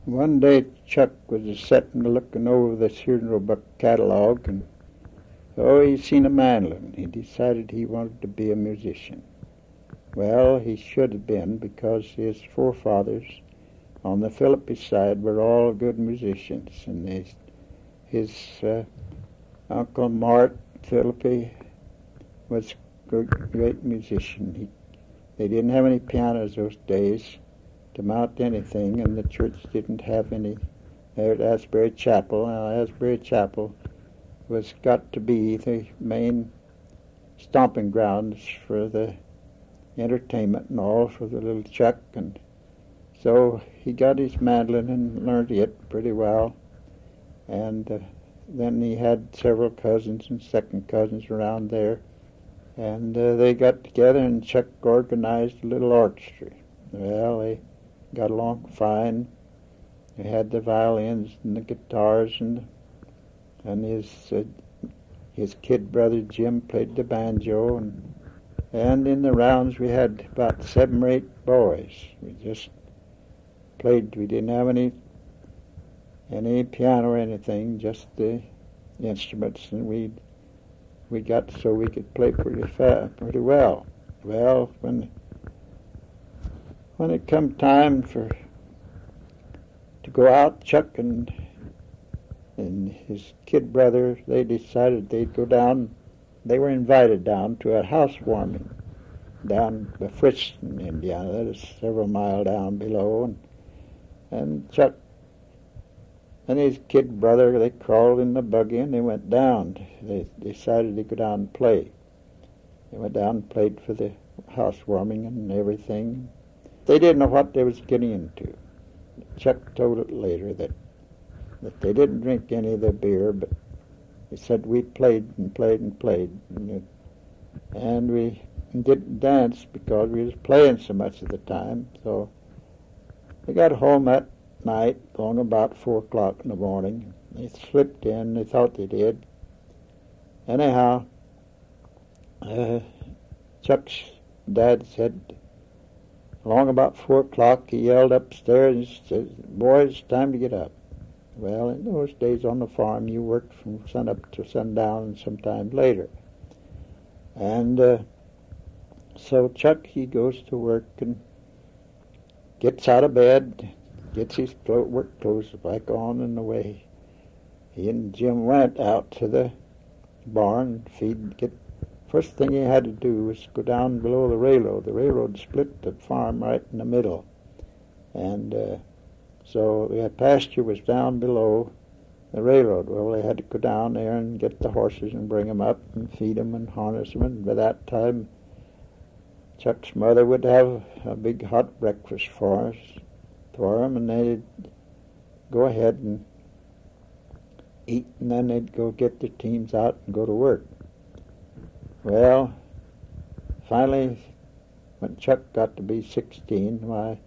One day Chuck was sitting looking over the funeral book catalog, and he seen a mandolin. He decided he wanted to be a musician. Well, he should have been, because his forefathers on the Philippi side were all good musicians, and his Uncle Mart Philippi was a great musician. They didn't have any pianos those days to mount anything, and the church didn't have any there at Asbury Chapel. Now, Asbury Chapel was got to be the main stomping grounds for the entertainment and all for the little Chuck, and so he got his mandolin and learned it pretty well, and then he had several cousins and second cousins around there, and they got together, and Chuck organized a little orchestra. Well, they got along fine. They had the violins and the guitars, and his kid brother Jim played the banjo, and in the rounds we had about 7 or 8 boys. We just played. We didn't have any piano or anything, just the instruments, and we got so we could play pretty well. Well, when it come time to go out, Chuck and his kid brother, they decided they'd go down. They were invited down to a housewarming down by Friston, Indiana. That is several miles down below, and Chuck and his kid brother, they crawled in the buggy and they went down. They decided to go down and play. They went down and played for the housewarming and everything. They didn't know what they was getting into. Chuck told it later that they didn't drink any of the beer, but he said we played and played and played, and we didn't dance because we was playing so much of the time. So they got home that night, going about 4 o'clock in the morning. They slipped in. They thought they did. Anyhow, Chuck's dad said, along about 4 o'clock, he yelled upstairs and said, "Boys, it's time to get up." Well, in those days on the farm, you worked from sunup to sundown and sometimes later. And so Chuck, he goes to work and gets out of bed, gets his work clothes back on, and away. He and Jim went out to the barn, first thing he had to do was go down below the railroad. The railroad split the farm right in the middle. And so the pasture was down below the railroad. Well, they had to go down there and get the horses and bring them up and feed them and harness them. And by that time, Chuck's mother would have a big hot breakfast for him, and they'd go ahead and eat, and then they'd go get their teams out and go to work. Well, finally, when Chuck got to be 16,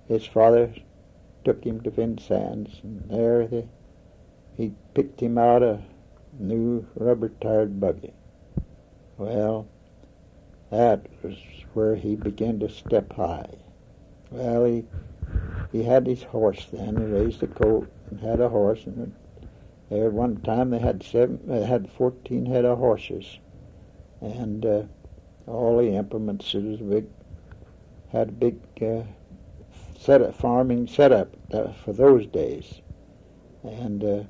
his father took him to Vincennes, and there he picked him out a new rubber-tired buggy. Well, that was where he began to step high. Well, he had his horse then. He raised a colt and had a horse, and there at one time they had 14 head of horses, and all the implements. It was had a big farming setup for those days, and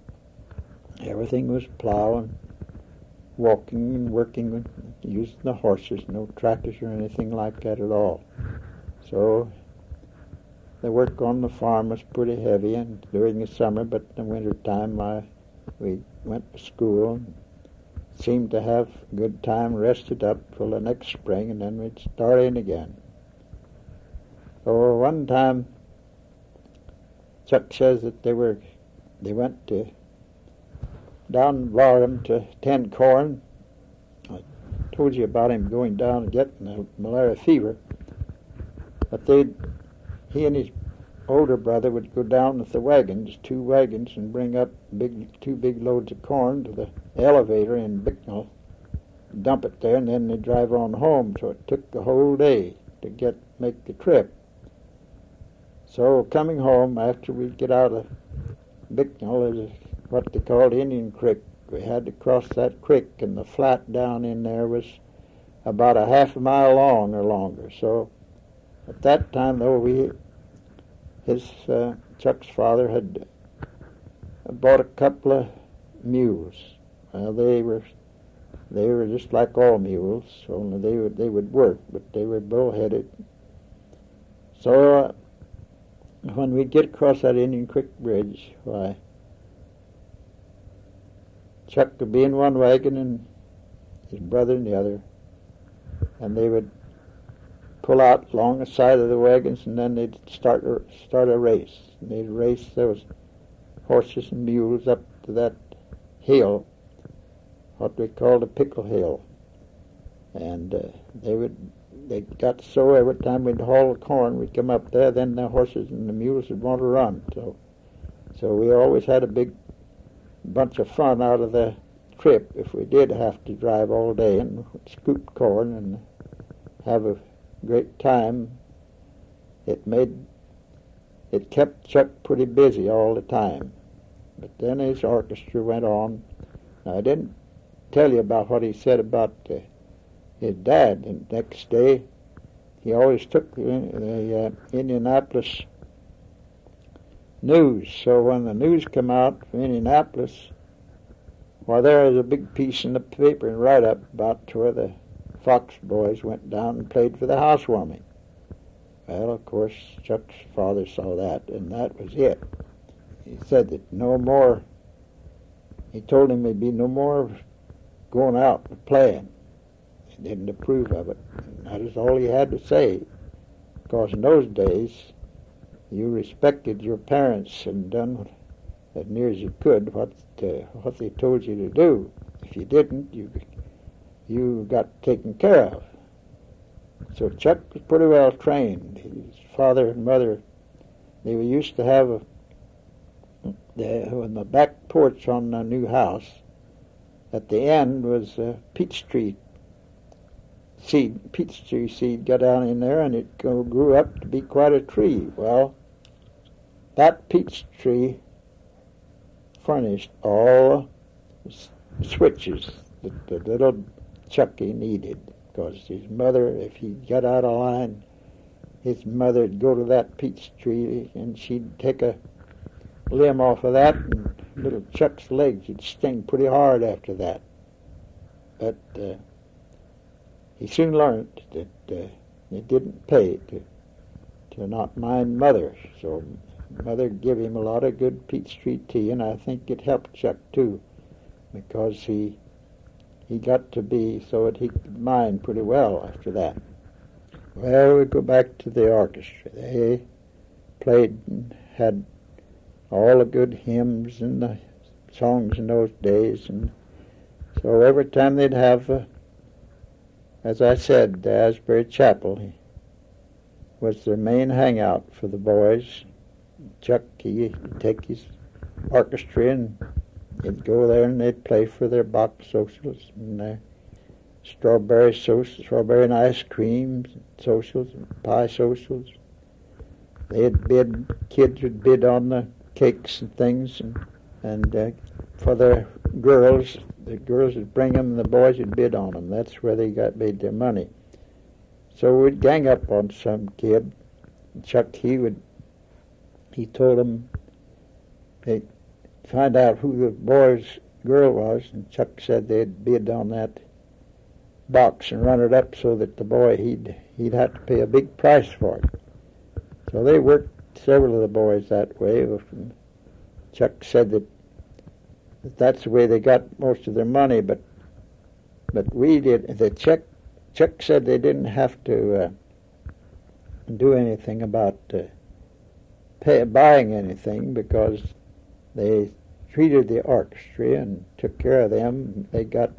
everything was plowing, walking and working, using the horses, no tractors or anything like that at all. So the work on the farm was pretty heavy, and during the summer, but in the winter time we went to school and seemed to have a good time, rested up till the next spring, and then we'd start in again. So one time, Chuck says that they went down Barham to tend corn. I told you about him going down and getting the malaria fever. But he and his older brother would go down with the wagons, 2 wagons, and bring up 2 big loads of corn to the elevator in Bicknell, dump it there, and then they'd drive on home. So it took the whole day to make the trip. So coming home after we'd get out of Bicknell, there's what they called Indian Creek. We had to cross that creek, and the flat down in there was about a half a mile long or longer. So at that time, though, Chuck's father had bought a couple of mules. Well, they were just like all mules, only they would work, but they were bull-headed. So when we'd get across that Indian Creek Bridge, why, Chuck would be in one wagon and his brother in the other, and they would pull out along the side of the wagons, and then they'd start a race. And they'd race those horses and mules up to that hill, what we called a pickle hill. And they got so every time we'd haul the corn, we'd come up there, then the horses and the mules would want to run. So we always had a big bunch of fun out of the trip if we did have to drive all day and scoop corn and have a great time. It kept Chuck pretty busy all the time. But then his orchestra went on. Now, I didn't tell you about what he said about his dad. And the next day, he always took the Indianapolis news. So when the news came out from Indianapolis, well, there was a big piece in the paper and write-up about where the Fox boys went down and played for the housewarming. Well, of course, Chuck's father saw that, and that was it. He said that no more, he told him there'd be no more going out and playing. He didn't approve of it. And that is all he had to say, because in those days, you respected your parents and done as near as you could what they told you to do. If you didn't, you got taken care of. So Chuck was pretty well trained. His father and mother, they used to have on the back porch on the new house, at the end was a peach tree seed got down in there, and it grew up to be quite a tree. Well, that peach tree furnished all the switches that the little Chucky needed, because his mother, if he got out of line, his mother would go to that peach tree and she'd take a limb off of that, and little Chuck's legs would sting pretty hard after that. But he soon learned that it didn't pay to not mind Mother. So Mother gave him a lot of good peach tree tea, and I think it helped Chuck too, because he got to be so that he could mind pretty well after that. Well, we go back to the orchestra. They played and had all the good hymns and the songs in those days, and so every time they'd have, as I said, the Asbury Chapel was their main hangout for the boys. Chuck, he'd take his orchestra and he'd go there and they'd play for their box socials and their strawberry and ice creams, socials and pie socials. Kids would bid on the cakes and things, and for the girls would bring them and the boys would bid on them. That's where they made their money. So we'd gang up on some kid. Chuck, he told them they'd find out who the boy's girl was, and Chuck said they'd bid on that box and run it up so that the boy, he'd have to pay a big price for it. So they worked several of the boys that way. Chuck said that's the way they got most of their money, but we did. Chuck said they didn't have to do anything about buying anything, because they treated the orchestra and took care of them. They got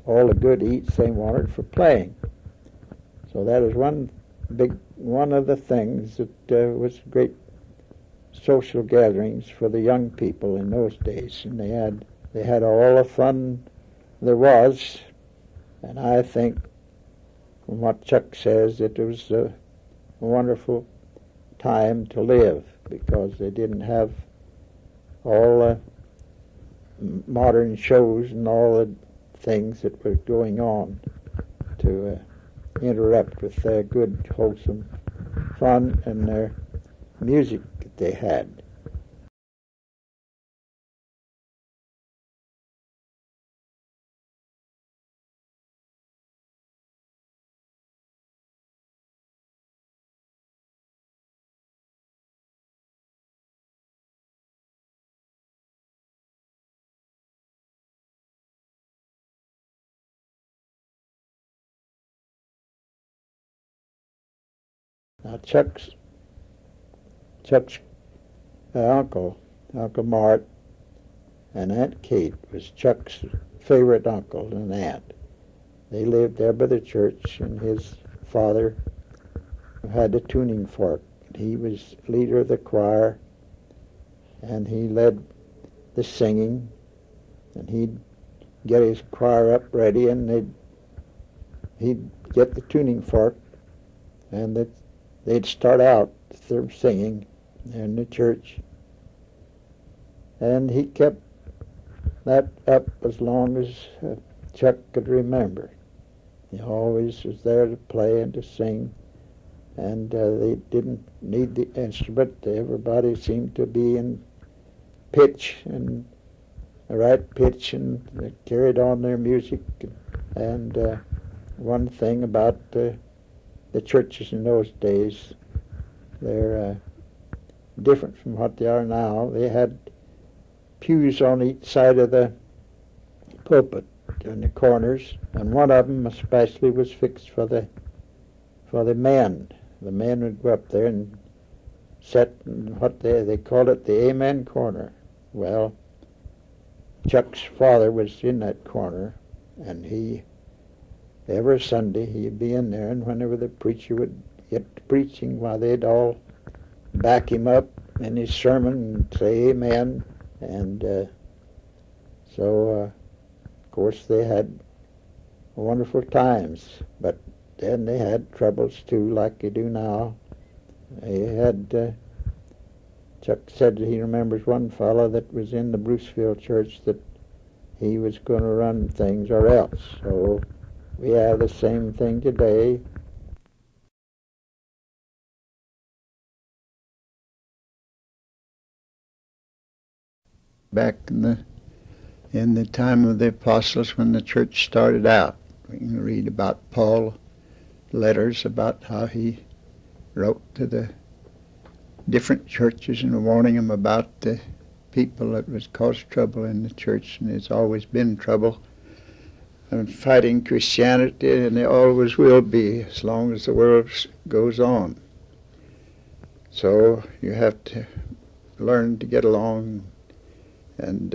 all the good eats they wanted for playing. So that was one of the things that was great social gatherings for the young people in those days, and they had all the fun there was. And I think, from what Chuck says, that it was a wonderful time to live because they didn't have all the modern shows and all the things that were going on to interrupt with their good, wholesome fun and their music that they had. Now Chuck's uncle, Uncle Mart, and Aunt Kate was Chuck's favorite uncle and aunt. They lived there by the church, and his father had a tuning fork. He was leader of the choir, and he led the singing, and he'd get his choir up ready, and he'd get the tuning fork, and they'd start out their singing in the church. And he kept that up as long as Chuck could remember. He always was there to play and to sing, and they didn't need the instrument. Everybody seemed to be in pitch and the right pitch, and they carried on their music. And one thing about the churches in those days, they're different from what they are now. They had pews on each side of the pulpit in the corners, and one of them especially was fixed for the men. The men would go up there and sit in what they called it the Amen corner. Well, Chuck's father was in that corner, and every Sunday he'd be in there, and whenever the preacher would get to preaching, while they'd all back him up in his sermon and say amen. And so, of course, they had wonderful times, but then they had troubles too, like they do now. They had, Chuck said that he remembers one fellow that was in the Bruceville church that he was going to run things or else. So we have the same thing today. Back in the time of the apostles, when the church started out, we can read about Paul letters about how he wrote to the different churches and warning them about the people that was caused trouble in the church, and there's always been trouble and fighting Christianity, and there always will be as long as the world goes on. So you have to learn to get along and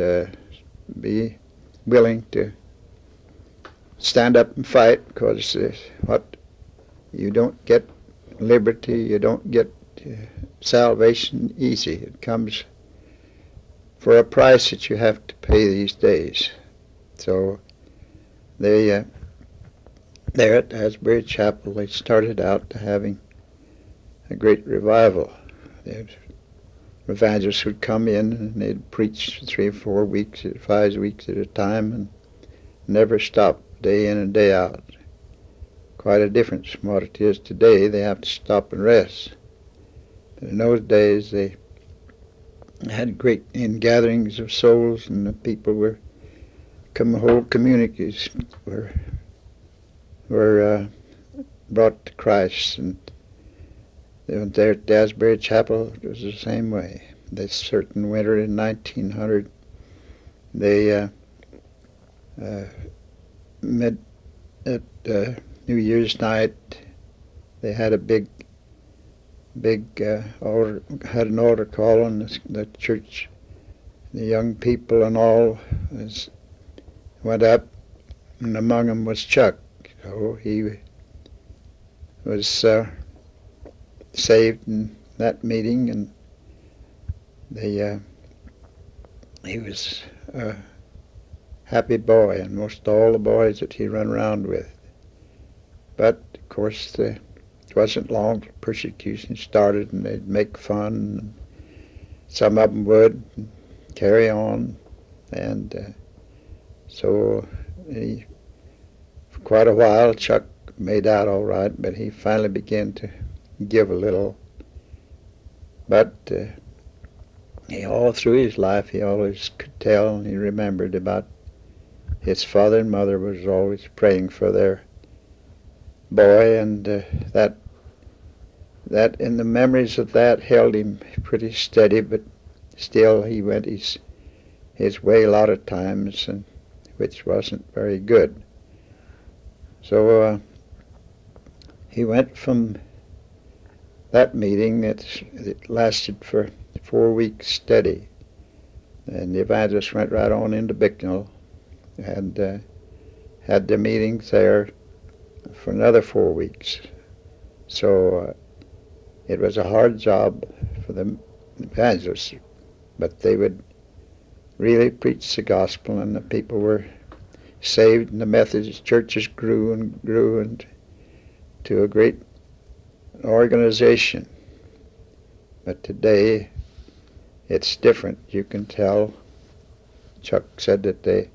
be willing to stand up and fight, because what you don't get liberty, you don't get salvation easy. It comes for a price that you have to pay these days. So they there at Asbury Chapel, they started out having a great revival. The evangelists would come in and they'd preach 3 or 4 weeks, 5 weeks at a time, and never stop, day in and day out. Quite a difference from what it is today. They have to stop and rest. But in those days, they had great gatherings of souls, and the people were whole communities were brought to Christ. And there at Asbury Chapel, it was the same way. This certain winter in 1900, they met at New Year's night. They had a big altar, had an altar call on the church. The young people and all went up, and among them was Chuck. So he was saved in that meeting, and he was a happy boy, and most all the boys that he run around with. But of course, wasn't long till persecution started, and they'd make fun. Some of them would carry on, and so for quite a while Chuck made out all right, but he finally began to give a little. But all through his life he always could tell, and he remembered about his father and mother was always praying for their boy, and that and the memories of that held him pretty steady. But still he went his way a lot of times, and which wasn't very good. So he went from that meeting that lasted for 4 weeks steady, and the evangelist went right on into Bicknell and had the meetings there for another 4 weeks. So it was a hard job for the evangelists, but they would really preach the gospel, and the people were saved, and the Methodist churches grew and grew into a great organization. But today it's different. You can tell. Chuck said that they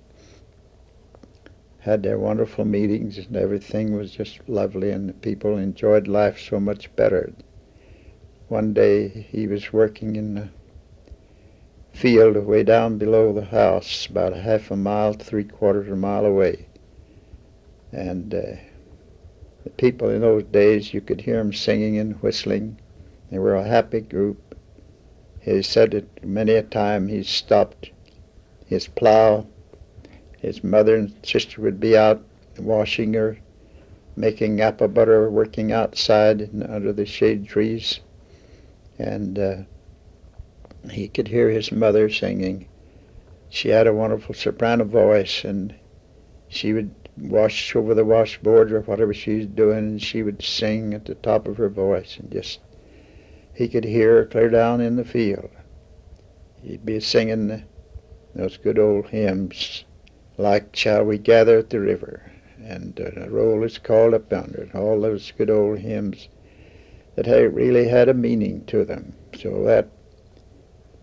had their wonderful meetings and everything was just lovely, and the people enjoyed life so much better. One day he was working in the field way down below the house, about a half a mile, 3/4 of a mile away. And the people in those days, you could hear them singing and whistling. They were a happy group. He said that many a time he stopped his plow. His mother and sister would be out washing or making apple butter, working outside under the shade trees. And he could hear his mother singing. She had a wonderful soprano voice, and she would wash over the washboard or whatever she was doing, and she would sing at the top of her voice, and just he could hear her clear down in the field. He'd be singing those good old hymns like "Shall We Gather at the River," and "The Roll is Called Up Yonder," and all those good old hymns that really had a meaning to them. So that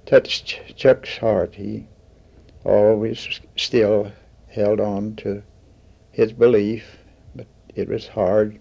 touched Chuck's heart. He always still held on to his belief, but it was hard.